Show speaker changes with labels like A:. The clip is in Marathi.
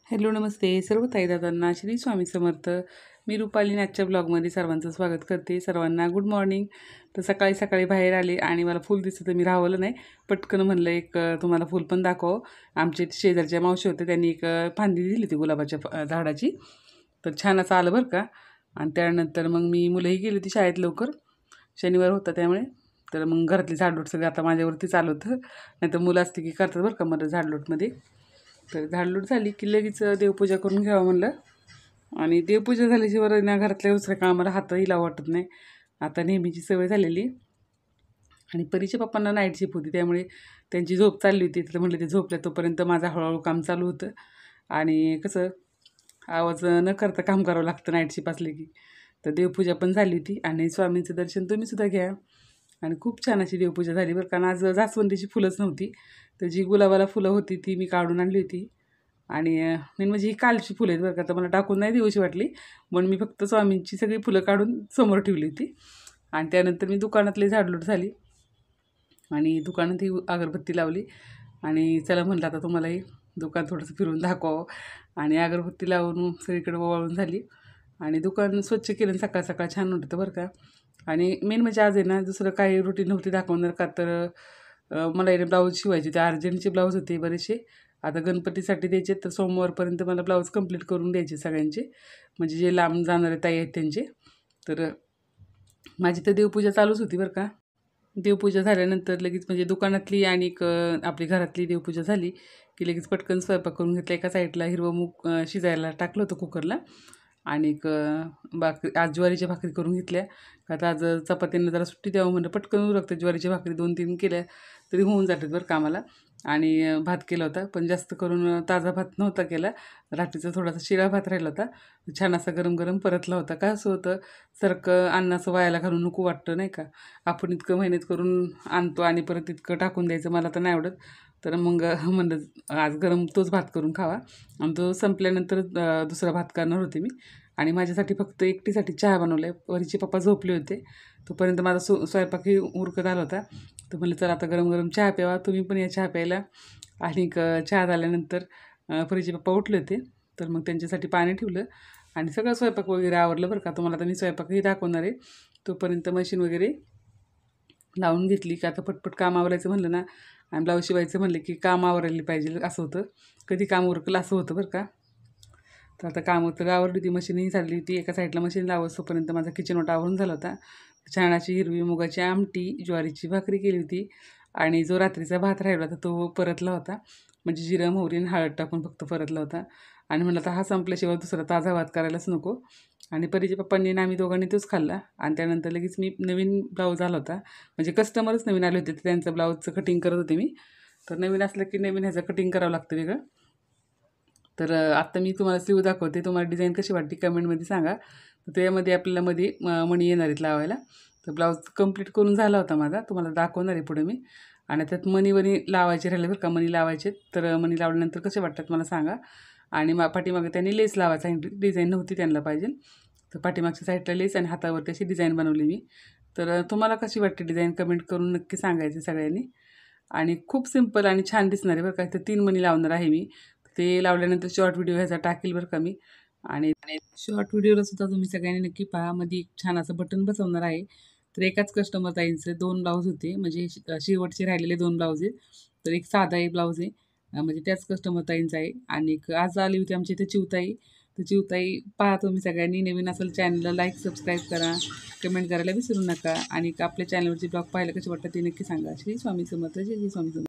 A: हॅलो नमस्ते सर्व ताई दादांना श्री स्वामी समर्थ. मी रुपाली आजच्या ब्लॉगमध्ये सर्वांचं स्वागत करते. सर्वांना गुड मॉर्निंग. तर सकाळी सकाळी बाहेर आले आणि मला फूल दिसतं तर मी राहवलं नाही, पटकन म्हणलं एक तुम्हाला फूल पण दाखव. आमचे शेजारच्या मावशी होते, त्यांनी एक फांदी दिली होती गुलाबाच्या झाडाची, तर छान असं आलं बरं का. आणि त्यानंतर मग मी मुलंही गेली होती शाळेत लवकर, शनिवार होता त्यामुळे. तर मग घरातली झाडलोट सगळं आता माझ्यावरती चालू होतं, नाही तर मुलं असते की करतात बरं का मला झाडलोटमध्ये. तर झाडलोट झाली की लगेच देवपूजा करून घ्यावं म्हणलं. आणि देवपूजा झाल्याशिवाय ना घरातल्या दुसऱ्या कामाला हातही लावू वाटत नाही, आता नेहमीची सवय झालेली. आणि परीच्या पप्पांना नाईट शिफ्ट होती, त्यामुळे त्यांची झोप चालली होती. तर म्हटलं ते झोपल्या तोपर्यंत माझं हळूहळू काम चालू होतं. आणि कसं आवाज न करता काम करावं लागतं नाईट शिफ्ट असले की. तर देवपूजा पण झाली होती आणि स्वामींचं दर्शन तुम्हीसुद्धा घ्या. आणि खूप छान अशी देवपूजा झाली बरं का. आज जास्वंदीची फुलंच नव्हती, तर जी गुलाबाला फुलं होती ती मी काढून आणली होती. आणि मेन म्हणजे ही कालची फुलं आहेत बरं का, तर मला टाकून नाही देऊशी वाटली, म्हणून मी फक्त स्वामींची सगळी फुलं काढून समोर ठेवली होती. आणि त्यानंतर मी दुकानातली झाडलोट झाली आणि दुकानात ही अगरबत्ती लावली. आणि चला म्हणलं आता तुम्हालाही दुकान थोडंसं फिरून दाखवावं. आणि अगरबत्ती लावून सगळीकडे ओवाळून झाली आणि दुकान स्वच्छ केलं. सकाळ सकाळ छान होतं बरं का. आणि मेन म्हणजे आज आहे ना दुसरं काही रुटीन नव्हती दाखवणार का, तर मला हे ब्लाऊज शिवायचे, ते अर्जंटचे ब्लाऊज होते बरेचसे. आता गणपतीसाठी द्यायचे, तर सोमवारपर्यंत मला ब्लाऊज कंप्लीट करून द्यायचे सगळ्यांचे, म्हणजे जे लांब जाणारे ताई आहेत त्यांचे. तर माझी तर देवपूजा चालूच होती बरं का. देवपूजा झाल्यानंतर लगेच म्हणजे दुकानातली आणि आपली घरातली देवपूजा झाली की लगेच पटकन स्वयंपाक करून घेतला. एका साईडला हिरवं मूग शिजायला टाकलं होतं कुकरला. आणि भाकरी आज ज्वारीच्या भाकरी करून घेतल्या, का आज चपात्यांना जरा सुट्टी द्यावं म्हणलं. पटकन उरकते ज्वारीच्या भाकरी, 2-3 केल्या तरी होऊन जातात बरं कामाला. आणि भात केला होता, पण जास्त करून ताजा भात नव्हता केला. रात्रीचा थोडासा शिळा भात राहिला होता, छान असा गरम गरम परतला होता. काय असं होतं, सारखं अन्नाचं वायाला घालून नको वाटतं नाही का. आपण इतकं मेहनत करून आणतो आणि परत इतकं टाकून द्यायचं मला तर नाही आवडत. तर मग म्हणलं आज गरम तोच भात करून खावा. आणि तो संपल्यानंतर दुसरा भात करणार होते मी. आणि माझ्यासाठी फक्त एकटीसाठी चहा बनवला आहे. वरीचे पप्पा झोपले होते, तोपर्यंत माझा स्वयंपाकही उरकत आला होता. तर म्हणलं चला आता गरम गरम चहा प्यावा, तुम्ही पण या चहा प्यायला. आणि चहा झाल्यानंतर परीचे पप्पा उठले होते, तर मग त्यांच्यासाठी पाणी ठेवलं आणि सगळं स्वयंपाक वगैरे आवरलं बरं का. तुम्हाला तर मी स्वयंपाकही दाखवणार आहे. तोपर्यंत मशीन वगैरे लावून घेतली का आता पटपट काम आवरायचं म्हणलं ना, आणि ब्लाऊज शिवायचं म्हणलं की काम आवरायला पाहिजे असं होतं, कधी काम उरकलं असं होतं बरं का. तर आता कामं तर आवरली होती, मशीनही झाली होती. एका साईडला मशीन लावतोपर्यंत माझा किचन ओटा आवरून झाला होता. छान अशी हिरवी मुगाची आमटी, ज्वारीची भाकरी केली होती. आणि जो रात्रीचा भात राहिला होता तो परतला होता, म्हणजे जिरं मोहरी आणि हळद टाकून फक्त परतला होता. आणि म्हणलं आता हा संपल्याशिवाय दुसरा ताजा भात करायलाच नको. आणि परीच्या पप्पांनी आणि आम्ही दोघांनी तोच खाल्ला. आणि त्यानंतर लगेच मी नवीन ब्लाऊज आला होता, म्हणजे कस्टमरच नवीन आले होते, तर त्यांचं ब्लाऊजचं कटिंग करत होते मी. तर नवीन असलं की नवीन ह्याचं कटिंग करावं लागतं वेगळं. तर आत्ता मी तुम्हाला स्लीव दाखवते, तुम्हाला डिझाईन कशी वाटते कमेंटमध्ये सांगा. तर त्यामध्ये आपल्याला मध्ये मणी येणार आहेत लावायला. तर ब्लाऊज कंप्लीट करून झाला होता माझा, तुम्हाला दाखवणार आहे पुढे मी. आणि त्यात मणी लावायचे राहिले बरं का, मणी लावायचे. तर मणी लावल्यानंतर कसे वाटतात मला सांगा. आणि पाठीमागे त्यांनी लेस लावायचा, डिझाईन नव्हती त्यांना पाहिजे. तर पाठीमागच्या साईडला लेस आणि हातावरती अशी डिझाईन बनवली मी. तर तुम्हाला कशी वाटते डिझाईन कमेंट करून नक्की सांगायचे सगळ्यांनी. आणि खूप सिंपल आणि छान दिसणार आहे बरं का. इथं 3 मणी लावणार आहे मी, ते लावल्यानंतर शॉर्ट व्हिडिओ ह्याचा टाकेल बरं का मी. आणि शॉर्ट व्हिडिओला सुद्धा तुम्ही सगळ्यांनी नक्की पहा. मध्ये एक छान असं बटन बसवणार आहे. तर एकाच कस्टमर ताईंचे 2 ब्लाऊज होते, म्हणजे शेवटचे राहिलेले 2 ब्लाऊज आहेत. तर एक साधा एक ब्लाऊज आहे, म्हणजे त्याच कस्टमर ताईंचा आहे. आणि आज आली होती आमच्या इथे चिवताई. तर चिवताई पहा तुम्ही सगळ्यांनी. नवीन असेल चॅनलला लाईक सबस्क्राईब करा, कमेंट करायला विसरू नका. आणि आपल्या चॅनलवरची ब्लॉग पाहायला कसे वाटतं ते नक्की सांगा. श्री स्वामी समर्थ. जय श्री स्वामी समर्थ.